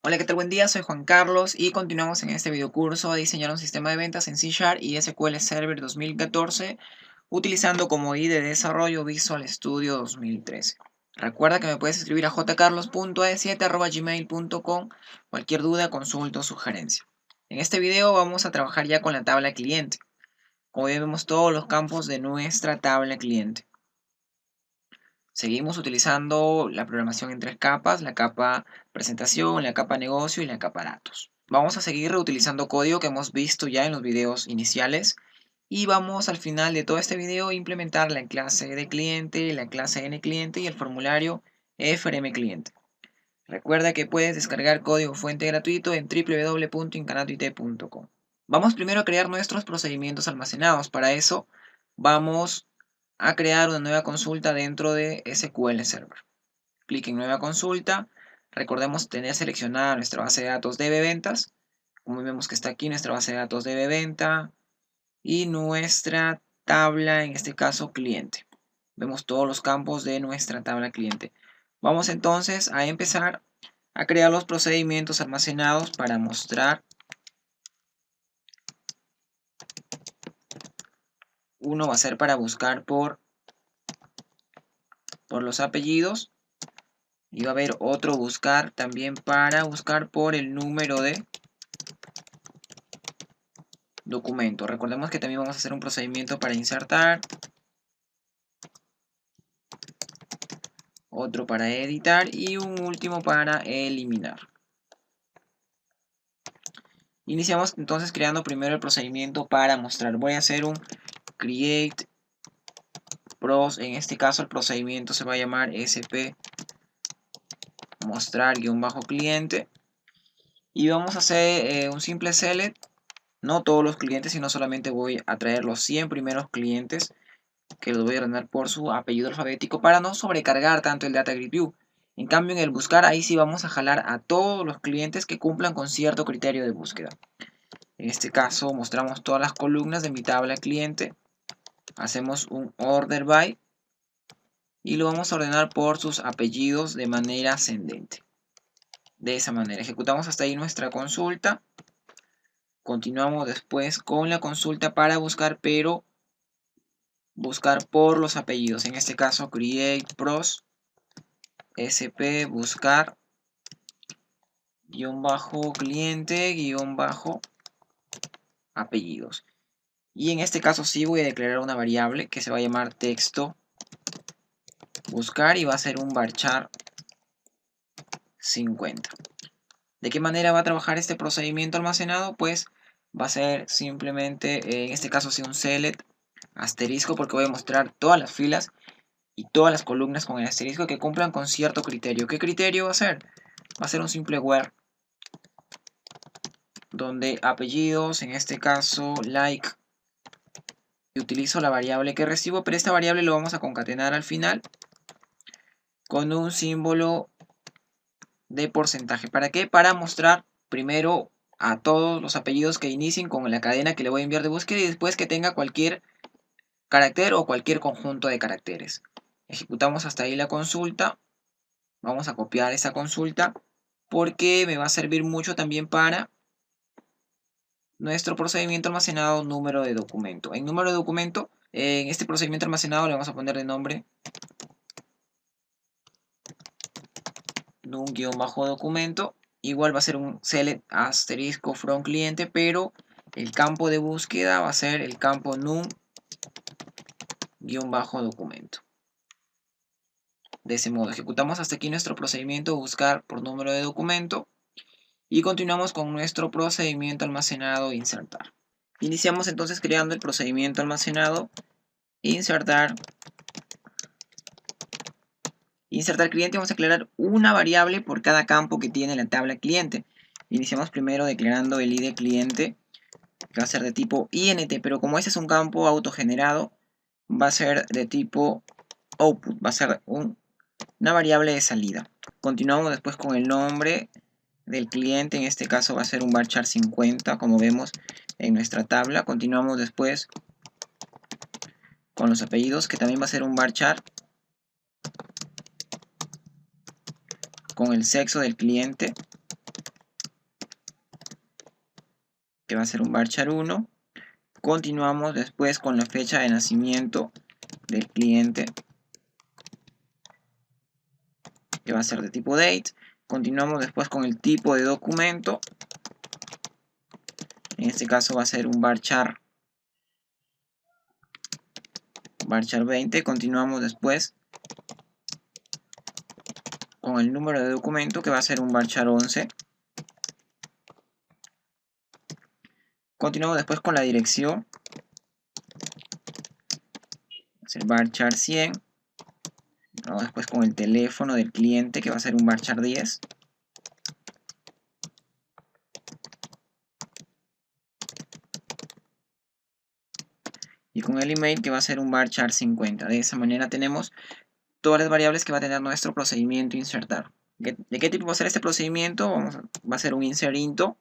Hola, ¿qué tal? Buen día, soy Juan Carlos y continuamos en este video curso a diseñar un sistema de ventas en C# y SQL Server 2014 utilizando como IDE de desarrollo Visual Studio 2013. Recuerda que me puedes escribir a jcarlos.e7@gmail.com cualquier duda, consulta o sugerencia. En este video vamos a trabajar ya con la tabla cliente. Como vemos todos los campos de nuestra tabla cliente. Seguimos utilizando la programación en tres capas, la capa presentación, la capa negocio y la capa datos. Vamos a seguir reutilizando código que hemos visto ya en los videos iniciales y vamos al final de todo este video a implementar la clase de cliente, la clase nCliente y el formulario frmCliente. Recuerda que puedes descargar código fuente gratuito en www.incanatoit.com. Vamos primero a crear nuestros procedimientos almacenados. Para eso vamos a crear una nueva consulta dentro de SQL Server. Clic en nueva consulta. Recordemos tener seleccionada nuestra base de datos DB Ventas. Como vemos que está aquí nuestra base de datos DB Venta y nuestra tabla, en este caso cliente. Vemos todos los campos de nuestra tabla cliente. Vamos entonces a empezar a crear los procedimientos almacenados para mostrar. Uno va a ser para buscar por los apellidos y va a haber otro buscar también para buscar por el número de documento. Recordemos que también vamos a hacer un procedimiento para insertar, otro para editar y un último para eliminar. Iniciamos entonces creando primero el procedimiento para mostrar. Voy a hacer un create pros. En este caso el procedimiento se va a llamar sp mostrar-cliente y vamos a hacer un simple select. No todos los clientes, sino solamente voy a traer los 100 primeros clientes que los voy a ordenar por su apellido alfabético para no sobrecargar tanto el Data Grid View. En cambio, en el buscar, ahí sí vamos a jalar a todos los clientes que cumplan con cierto criterio de búsqueda. En este caso, mostramos todas las columnas de mi tabla cliente. Hacemos un order by y lo vamos a ordenar por sus apellidos de manera ascendente. De esa manera, ejecutamos hasta ahí nuestra consulta. Continuamos después con la consulta para buscar, pero buscar por los apellidos. En este caso, create pros sp buscar cliente apellidos. Y en este caso sí voy a declarar una variable que se va a llamar texto buscar y va a ser un varchar 50. ¿De qué manera va a trabajar este procedimiento almacenado? Pues va a ser simplemente, en este caso sí, un select asterisco, porque voy a mostrar todas las filas y todas las columnas con el asterisco que cumplan con cierto criterio. ¿Qué criterio va a ser? Va a ser un simple where, donde apellidos, en este caso like, y utilizo la variable que recibo, pero esta variable lo vamos a concatenar al final con un símbolo de porcentaje. ¿Para qué? Para mostrar primero a todos los apellidos que inicien con la cadena que le voy a enviar de búsqueda y después que tenga cualquier carácter o cualquier conjunto de caracteres. Ejecutamos hasta ahí la consulta. Vamos a copiar esa consulta porque me va a servir mucho también para nuestro procedimiento almacenado número de documento. En número de documento, en este procedimiento almacenado le vamos a poner de nombre num-documento. Igual va a ser un select asterisco from cliente, pero el campo de búsqueda va a ser el campo num-documento. De ese modo ejecutamos hasta aquí nuestro procedimiento buscar por número de documento y continuamos con nuestro procedimiento almacenado insertar. Iniciamos entonces creando el procedimiento almacenado insertar cliente. Vamos a declarar una variable por cada campo que tiene la tabla cliente. Iniciamos primero declarando el ID cliente, que va a ser de tipo int, pero como este es un campo autogenerado, va a ser de tipo output, va a ser una variable de salida. Continuamos después con el nombre del cliente, en este caso va a ser un varchar 50, como vemos en nuestra tabla. Continuamos después con los apellidos, que también va a ser un varchar con el sexo del cliente. que va a ser un varchar 1. Continuamos después con la fecha de nacimiento del cliente, que va a ser de tipo date. Continuamos después con el tipo de documento. En este caso va a ser un varchar 20. Continuamos después con el número de documento, que va a ser un varchar 11. Continuamos después con la dirección, va a ser varchar 100. Vamos después con el teléfono del cliente, que va a ser un varchar 10. Y con el email, que va a ser un varchar 50. De esa manera tenemos todas las variables que va a tener nuestro procedimiento insertar. ¿De qué tipo va a ser este procedimiento? Va a ser un insert into.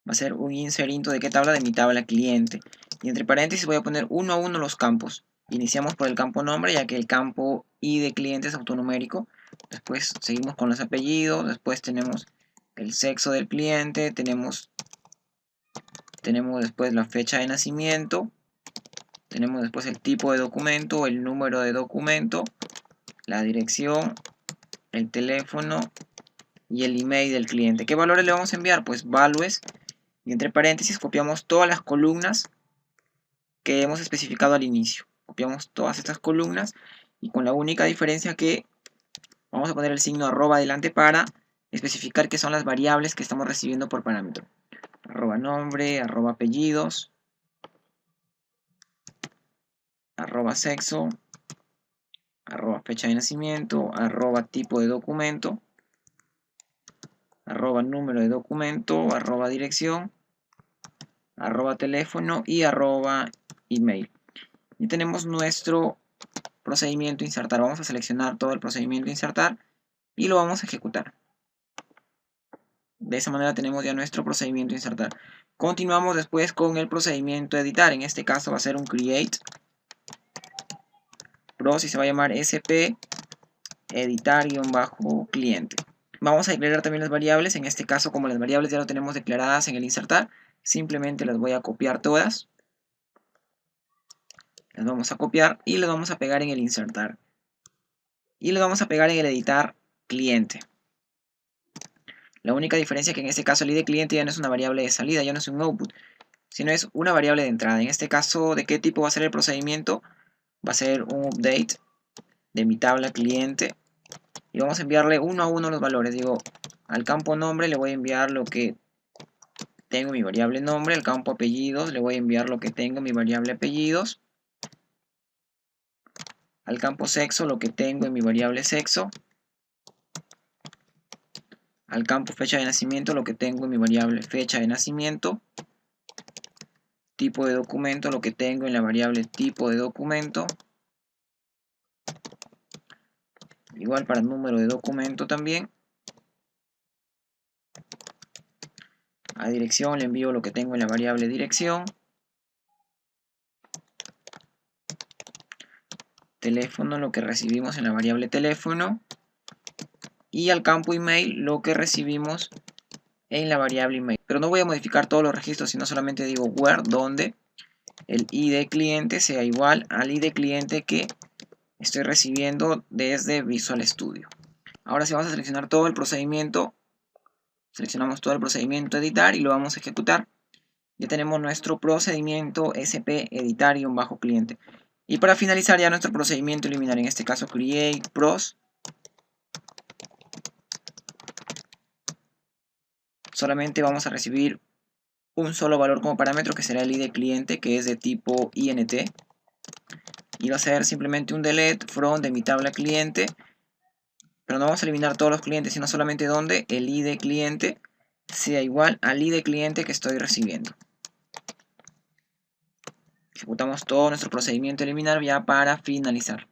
Va a ser un insert into de qué tabla, de mi tabla cliente. Y entre paréntesis voy a poner uno a uno los campos. Iniciamos por el campo nombre, ya que el campo ID cliente es autonumérico. Después seguimos con los apellidos. Después tenemos el sexo del cliente. Tenemos después la fecha de nacimiento. Tenemos después el tipo de documento, el número de documento, la dirección, el teléfono y el email del cliente. ¿Qué valores le vamos a enviar? Pues values. Y entre paréntesis copiamos todas las columnas que hemos especificado al inicio. Copiamos todas estas columnas y con la única diferencia que vamos a poner el signo arroba adelante para especificar qué son las variables que estamos recibiendo por parámetro. Arroba nombre, arroba apellidos, arroba sexo, arroba fecha de nacimiento, arroba tipo de documento, arroba número de documento, arroba dirección, arroba teléfono y arroba email. Y tenemos nuestro procedimiento insertar. Vamos a seleccionar todo el procedimiento insertar y lo vamos a ejecutar. De esa manera tenemos ya nuestro procedimiento insertar. Continuamos después con el procedimiento editar. En este caso va a ser un create process y se va a llamar sp editar-cliente. Vamos a declarar también las variables. En este caso, como las variables ya lo tenemos declaradas en el insertar, simplemente las voy a copiar todas. Las vamos a copiar y las vamos a pegar en el insertar. Y las vamos a pegar en el editar cliente. La única diferencia es que en este caso el ID cliente ya no es una variable de salida, ya no es un output, sino es una variable de entrada. En este caso, ¿de qué tipo va a ser el procedimiento? Va a ser un update de mi tabla cliente y vamos a enviarle uno a uno los valores. Digo, al campo nombre le voy a enviar lo que tengo en mi variable nombre, al campo apellidos le voy a enviar lo que tengo en mi variable apellidos, al campo sexo lo que tengo en mi variable sexo, al campo fecha de nacimiento lo que tengo en mi variable fecha de nacimiento, tipo de documento lo que tengo en la variable tipo de documento, igual para el número de documento también. A dirección le envío lo que tengo en la variable dirección. Teléfono lo que recibimos en la variable teléfono. Y al campo email lo que recibimos en la variable email. Pero no voy a modificar todos los registros, sino solamente digo where, donde el ID cliente sea igual al ID cliente que estoy recibiendo desde Visual Studio. Ahora sí vamos a seleccionar todo el procedimiento. Seleccionamos todo el procedimiento editar y lo vamos a ejecutar. Ya tenemos nuestro procedimiento sp editar-cliente. Y para finalizar ya nuestro procedimiento eliminar, en este caso create pros. Solamente vamos a recibir un solo valor como parámetro, que será el ID cliente, que es de tipo int. Y va a ser simplemente un delete from de mi tabla cliente. Pero no vamos a eliminar todos los clientes, sino solamente donde el ID cliente sea igual al ID cliente que estoy recibiendo. Ejecutamos todo nuestro procedimiento eliminar ya para finalizar.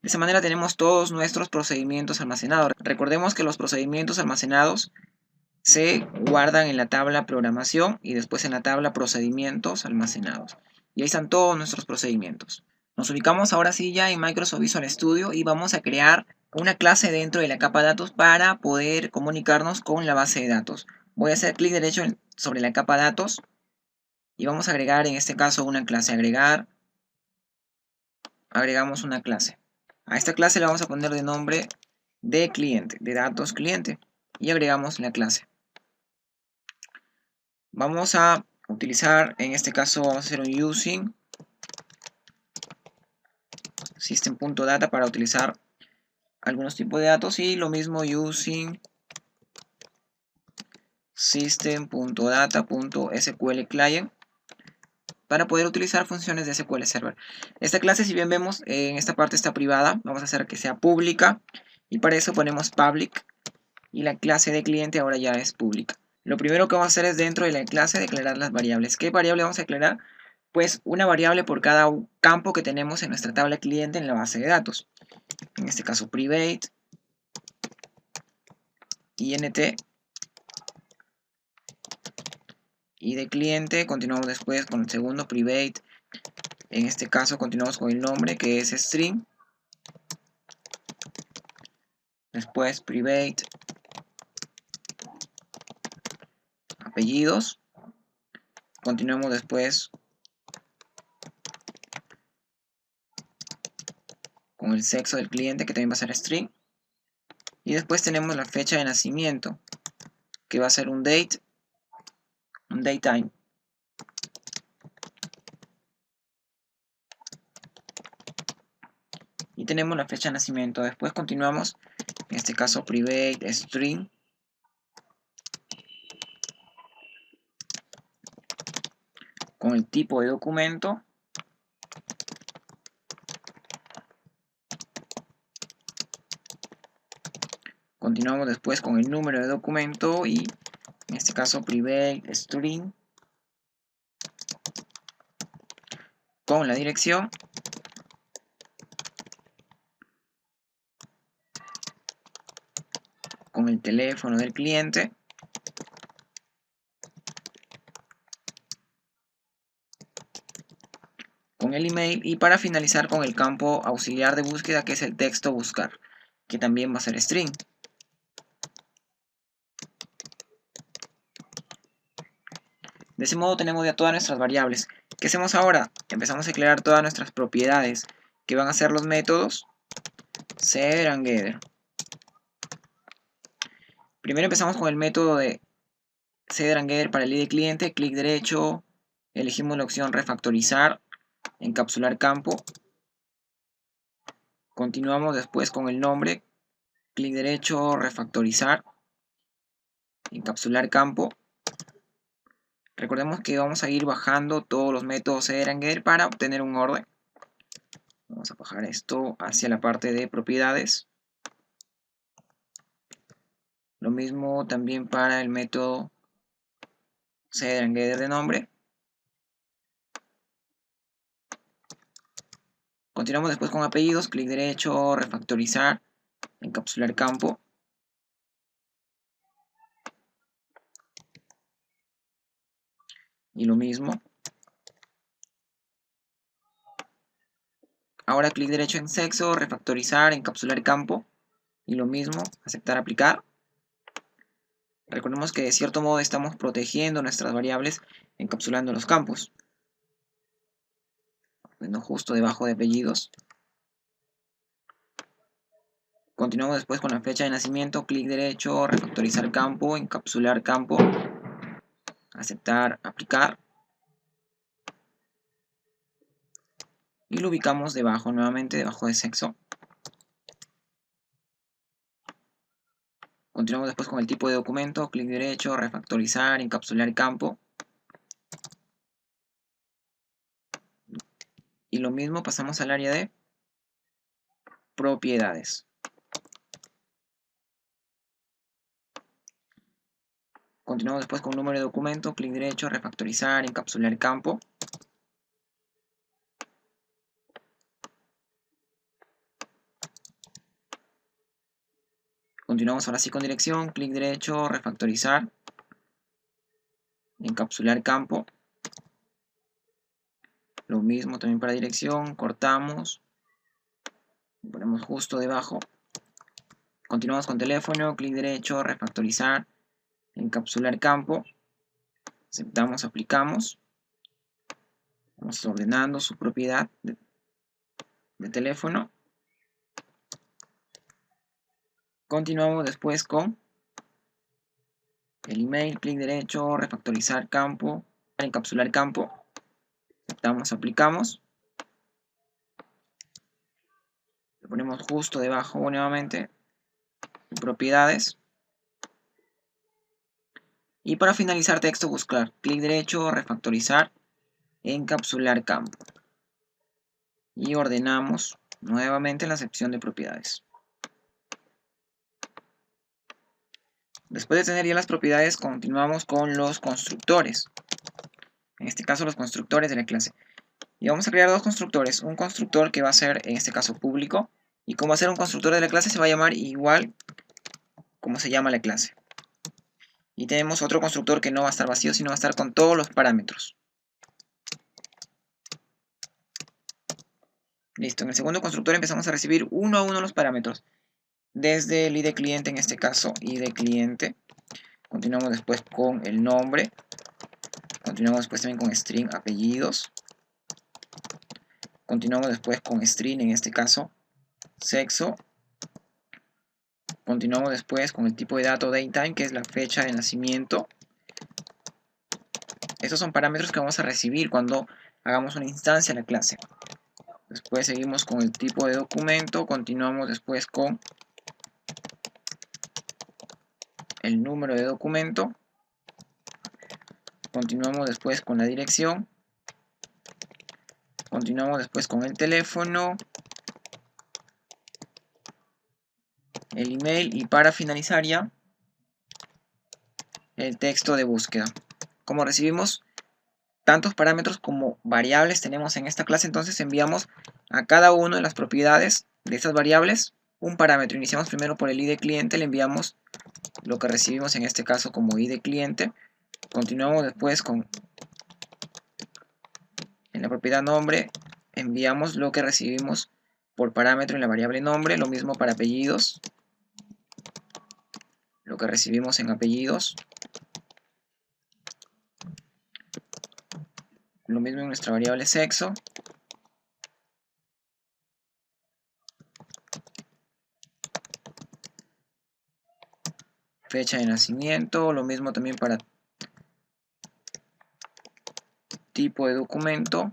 De esa manera tenemos todos nuestros procedimientos almacenados. Recordemos que los procedimientos almacenados se guardan en la tabla programación y después en la tabla procedimientos almacenados. Y ahí están todos nuestros procedimientos. Nos ubicamos ahora sí ya en Microsoft Visual Studio y vamos a crear una clase dentro de la capa datos para poder comunicarnos con la base de datos. Voy a hacer clic derecho sobre la capa datos y vamos a agregar en este caso una clase. Agregamos una clase. A esta clase le vamos a poner de nombre de cliente, de datos cliente, y agregamos la clase. Vamos a utilizar, en este caso vamos a hacer un using system.data para utilizar algunos tipos de datos, y lo mismo using system.data.sql client para poder utilizar funciones de SQL Server. Esta clase, si bien vemos, en esta parte está privada, vamos a hacer que sea pública, y para eso ponemos public, y la clase de cliente ahora ya es pública. Lo primero que vamos a hacer es dentro de la clase declarar las variables. ¿Qué variable vamos a declarar? Pues una variable por cada campo que tenemos en nuestra tabla cliente en la base de datos. En este caso private, int, y de cliente continuamos después con el segundo private. En este caso continuamos con el nombre, que es string. Después private apellidos. Continuamos después con el sexo del cliente, que también va a ser string. Y después tenemos la fecha de nacimiento, que va a ser un datetime. Y tenemos la fecha de nacimiento. Después continuamos, en este caso private string. Con el tipo de documento. Continuamos después con el número de documento y en este caso private string con la dirección. Con el teléfono del cliente. Con el email y para finalizar con el campo auxiliar de búsqueda, que es el texto buscar, que también va a ser string. De ese modo tenemos ya todas nuestras variables. ¿Qué hacemos ahora? Empezamos a declarar todas nuestras propiedades, que van a ser los métodos set and gather. Primero empezamos con el método de set and gather para el ID cliente. Clic derecho, elegimos la opción refactorizar, encapsular campo. Continuamos después con el nombre. Clic derecho, refactorizar, encapsular campo. Recordemos que vamos a ir bajando todos los métodos set and gather para obtener un orden. Vamos a bajar esto hacia la parte de propiedades. Lo mismo también para el método set and gather de nombre. Continuamos después con apellidos. Clic derecho, refactorizar, encapsular campo. Y lo mismo. Ahora clic derecho en sexo, refactorizar, encapsular campo. Y lo mismo, aceptar, aplicar. Recordemos que de cierto modo estamos protegiendo nuestras variables encapsulando los campos. Bueno, justo debajo de apellidos. Continuamos después con la fecha de nacimiento. Clic derecho, refactorizar campo, encapsular campo. Aceptar, aplicar. Y lo ubicamos debajo, nuevamente debajo de sexo. Continuamos después con el tipo de documento, clic derecho, refactorizar, encapsular campo. Y lo mismo pasamos al área de propiedades. Continuamos después con número de documento, clic derecho, refactorizar, encapsular campo. Continuamos ahora sí con dirección, clic derecho, refactorizar, encapsular campo. Lo mismo también para dirección, cortamos, ponemos justo debajo. Continuamos con teléfono, clic derecho, refactorizar, encapsular campo, aceptamos, aplicamos, vamos ordenando su propiedad de teléfono. Continuamos después con el email, clic derecho, refactorizar campo, encapsular campo, aceptamos, aplicamos, lo ponemos justo debajo nuevamente, propiedades, y para finalizar texto buscar, clic derecho, refactorizar, encapsular campo, y ordenamos nuevamente la sección de propiedades. Después de tener ya las propiedades, continuamos con los constructores. En este caso, los constructores de la clase. Y vamos a crear dos constructores. Un constructor que va a ser, en este caso, público. Y como va a ser un constructor de la clase, se va a llamar igual como se llama la clase. Y tenemos otro constructor que no va a estar vacío, sino va a estar con todos los parámetros. Listo. En el segundo constructor empezamos a recibir uno a uno los parámetros. Desde el ID cliente, en este caso, ID cliente. Continuamos después con el nombre. Continuamos después también con string apellidos. Continuamos después con string, en este caso, sexo. Continuamos después con el tipo de dato datetime, que es la fecha de nacimiento. Estos son parámetros que vamos a recibir cuando hagamos una instancia de la clase. Después seguimos con el tipo de documento. Continuamos después con el número de documento. Continuamos después con la dirección. Continuamos después con el teléfono, el email y para finalizar ya el texto de búsqueda. Como recibimos tantos parámetros como variables tenemos en esta clase, entonces enviamos a cada una de las propiedades de estas variables un parámetro. Iniciamos primero por el ID cliente, le enviamos lo que recibimos en este caso como ID cliente. Continuamos después con en la propiedad nombre, enviamos lo que recibimos por parámetro en la variable nombre, lo mismo para apellidos, lo que recibimos en apellidos, lo mismo en nuestra variable sexo, fecha de nacimiento, lo mismo también para tipo de documento,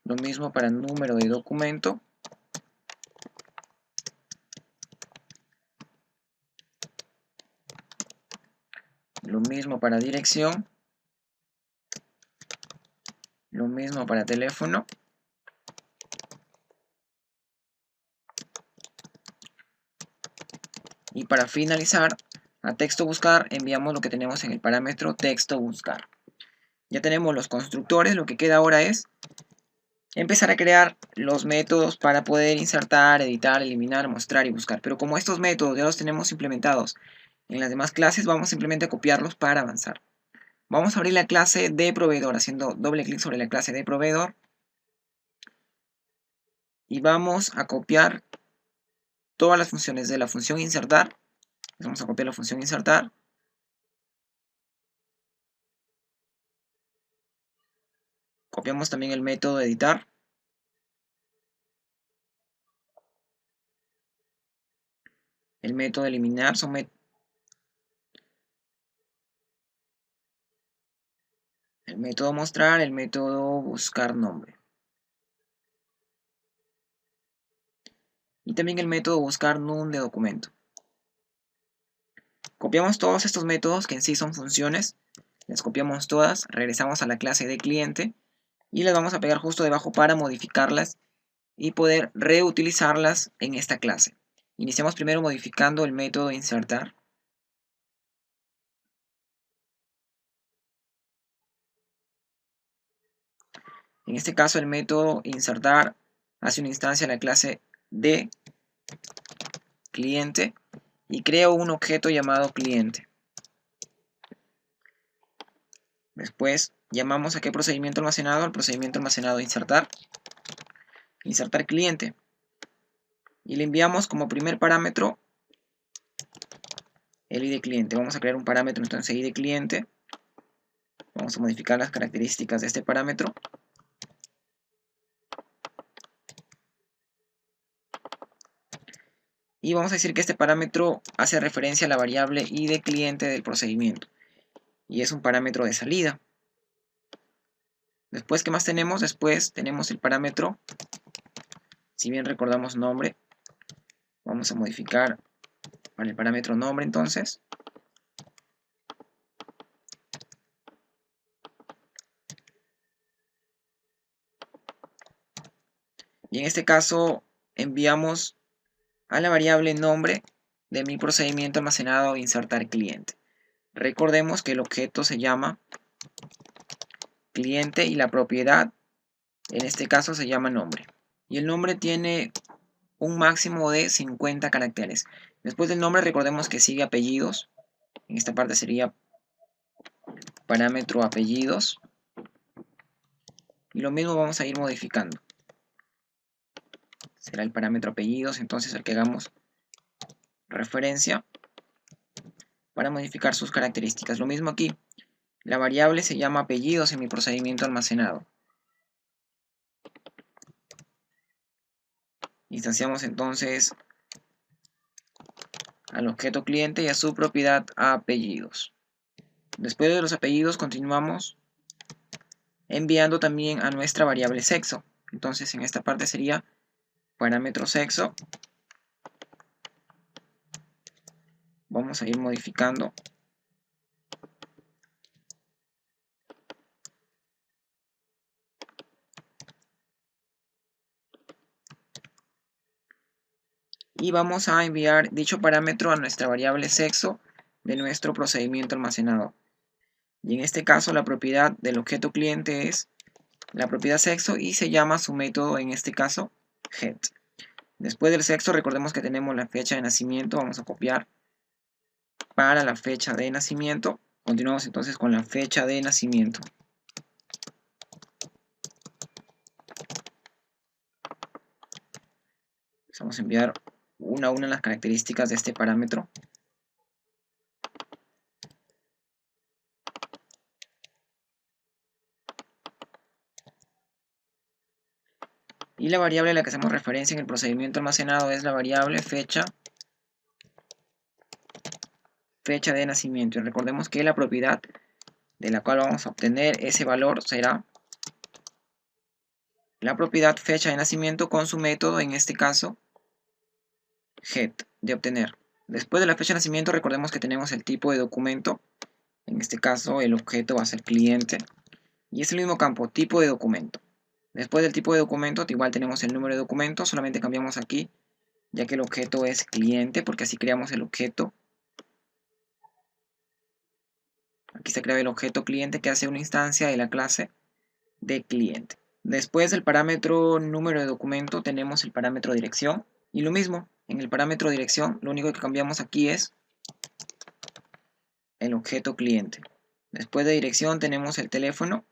lo mismo para número de documento, lo mismo para dirección, lo mismo para teléfono, y para finalizar, a texto buscar enviamos lo que tenemos en el parámetro texto buscar. Ya tenemos los constructores, lo que queda ahora es empezar a crear los métodos para poder insertar, editar, eliminar, mostrar y buscar. Pero como estos métodos ya los tenemos implementados en las demás clases, vamos simplemente a copiarlos para avanzar. Vamos a abrir la clase de proveedor haciendo doble clic sobre la clase de proveedor y vamos a copiar todas las funciones de la función insertar. Vamos a copiar la función insertar. Copiamos también el método editar. El método eliminar son el método mostrar, el método buscar nombre. Y también el método buscar num de documento. Copiamos todos estos métodos que en sí son funciones, las copiamos todas, regresamos a la clase de cliente y las vamos a pegar justo debajo para modificarlas y poder reutilizarlas en esta clase. Iniciamos primero modificando el método insertar. En este caso el método insertar hace una instancia a la clase de cliente y creo un objeto llamado cliente. Después llamamos a qué procedimiento almacenado, al procedimiento almacenado insertar. Insertar cliente. y le enviamos como primer parámetro el ID cliente. Vamos a crear un parámetro entonces ID cliente. Vamos a modificar las características de este parámetro. Y vamos a decir que este parámetro hace referencia a la variable ID cliente del procedimiento. Y es un parámetro de salida. Después, ¿qué más tenemos? Después tenemos el parámetro, si bien recordamos nombre, vamos a modificar para el parámetro nombre entonces. Y en este caso enviamos a la variable nombre de mi procedimiento almacenado insertar cliente. Recordemos que el objeto se llama cliente y la propiedad en este caso se llama nombre. Y el nombre tiene un máximo de 50 caracteres. Después del nombre recordemos que sigue apellidos. En esta parte sería parámetro apellidos. Y lo mismo vamos a ir modificando. Será el parámetro apellidos, entonces al que hagamos referencia para modificar sus características. Lo mismo aquí. La variable se llama apellidos en mi procedimiento almacenado. Instanciamos entonces al objeto cliente y a su propiedad apellidos. Después de los apellidos continuamos enviando también a nuestra variable sexo. Entonces en esta parte sería parámetro sexo. Vamos a ir modificando y vamos a enviar dicho parámetro a nuestra variable sexo de nuestro procedimiento almacenado. Y en este caso la propiedad del objeto cliente es la propiedad sexo y se llama su método, en este caso, head. Después del sexo recordemos que tenemos la fecha de nacimiento, vamos a copiar para la fecha de nacimiento. Continuamos entonces con la fecha de nacimiento. Vamos a enviar una a una las características de este parámetro. Y la variable a la que hacemos referencia en el procedimiento almacenado es la variable fecha de nacimiento. Y recordemos que la propiedad de la cual vamos a obtener ese valor será la propiedad fecha de nacimiento con su método, en este caso, head, de obtener. Después de la fecha de nacimiento recordemos que tenemos el tipo de documento. En este caso el objeto va a ser cliente. Y es el mismo campo, tipo de documento. Después del tipo de documento, igual tenemos el número de documento, solamente cambiamos aquí, ya que el objeto es cliente, porque así creamos el objeto. Aquí se crea el objeto cliente que hace una instancia de la clase de cliente. Después del parámetro número de documento tenemos el parámetro dirección. Y lo mismo, en el parámetro dirección, lo único que cambiamos aquí es el objeto cliente. Después de dirección tenemos el teléfono.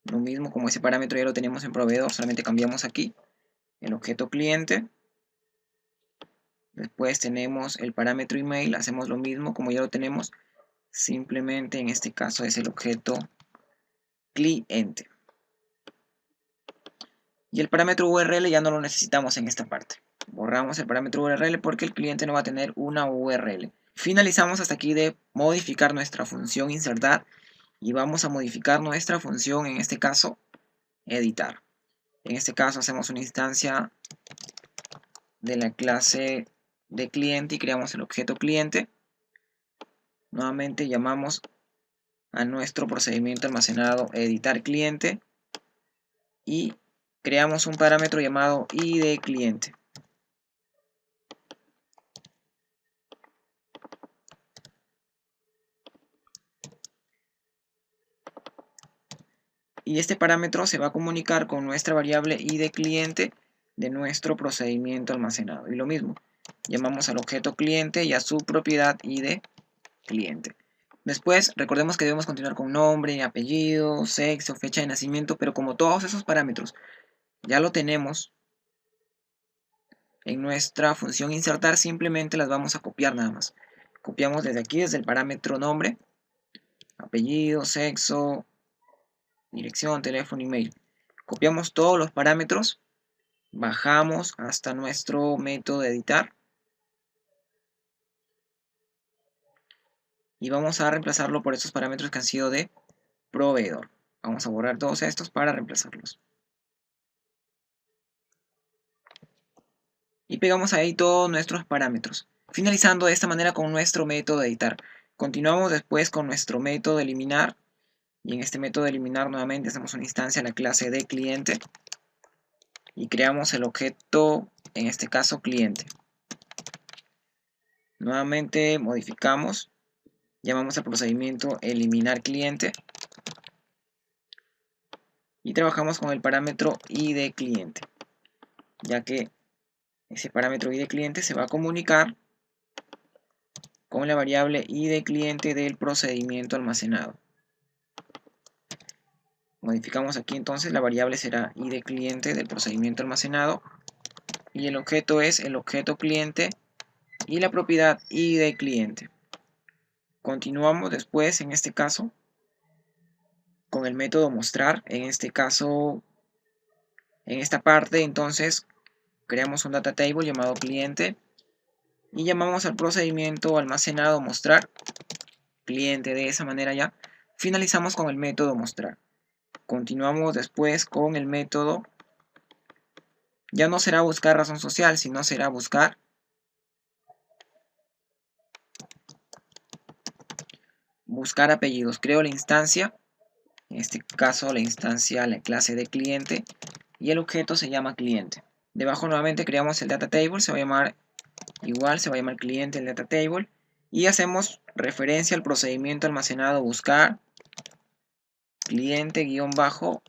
Lo mismo, como ese parámetro ya lo tenemos en proveedor, solamente cambiamos aquí el objeto cliente. Después tenemos el parámetro email, hacemos lo mismo, como ya lo tenemos, simplemente en este caso es el objeto cliente. Y el parámetro URL ya no lo necesitamos en esta parte. Borramos el parámetro URL porque el cliente no va a tener una URL. Finalizamos hasta aquí de modificar nuestra función insertar y vamos a modificar nuestra función, en este caso, editar. En este caso hacemos una instancia de la clase de cliente y creamos el objeto cliente. Nuevamente llamamos a nuestro procedimiento almacenado editar cliente y creamos un parámetro llamado ID cliente. Y este parámetro se va a comunicar con nuestra variable ID cliente de nuestro procedimiento almacenado. Y lo mismo, llamamos al objeto cliente y a su propiedad ID cliente. Después, recordemos que debemos continuar con nombre, apellido, sexo, fecha de nacimiento, pero como todos esos parámetros ya lo tenemos en nuestra función insertar simplemente las vamos a copiar nada más. Copiamos desde aquí, desde el parámetro nombre, apellido, sexo, dirección, teléfono, email. Copiamos todos los parámetros, bajamos hasta nuestro método de editar y vamos a reemplazarlo por estos parámetros que han sido de proveedor. Vamos a borrar todos estos para reemplazarlos. Y pegamos ahí todos nuestros parámetros, finalizando de esta manera con nuestro método de editar. Continuamos después con nuestro método de eliminar, y en este método de eliminar nuevamente hacemos una instancia en la clase de cliente y creamos el objeto, en este caso cliente. Nuevamente modificamos, llamamos al procedimiento eliminar cliente y trabajamos con el parámetro id cliente, ya que ese parámetro id cliente se va a comunicar con la variable id cliente del procedimiento almacenado. Modificamos aquí entonces, la variable será id cliente del procedimiento almacenado y el objeto es el objeto cliente y la propiedad id cliente. Continuamos después, en este caso, con el método mostrar. En este caso, en esta parte, entonces, creamos un data table llamado cliente y llamamos al procedimiento almacenado mostrar cliente. De esa manera ya finalizamos con el método mostrar. Continuamos después con el método, ya no será buscar razón social, sino será buscar apellidos. Creo la instancia, en este caso la instancia, la clase de cliente, y el objeto se llama cliente. Debajo nuevamente creamos el data table, se va a llamar igual, se va a llamar cliente el data table, y hacemos referencia al procedimiento almacenado buscar cliente guión bajo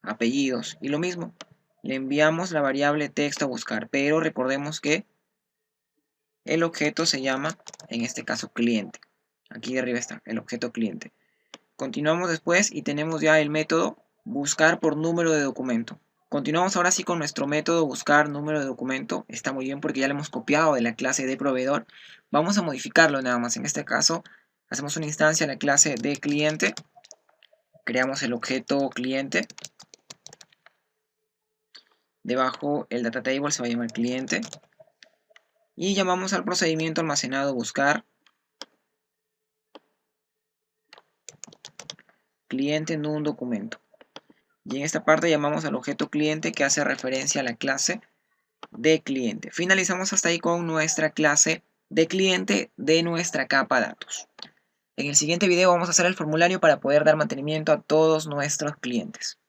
apellidos, y lo mismo, le enviamos la variable texto a buscar, pero recordemos que el objeto se llama, en este caso, cliente. Aquí de arriba está, el objeto cliente. Continuamos después y tenemos ya el método buscar por número de documento. Continuamos ahora sí con nuestro método buscar número de documento. Está muy bien porque ya lo hemos copiado de la clase de proveedor. Vamos a modificarlo nada más. En este caso, hacemos una instancia en la clase de cliente. Creamos el objeto cliente. Debajo el data table se va a llamar cliente. Y llamamos al procedimiento almacenado buscar cliente en un documento. Y en esta parte llamamos al objeto cliente que hace referencia a la clase de cliente. Finalizamos hasta ahí con nuestra clase de cliente de nuestra capa datos. En el siguiente video vamos a hacer el formulario para poder dar mantenimiento a todos nuestros clientes.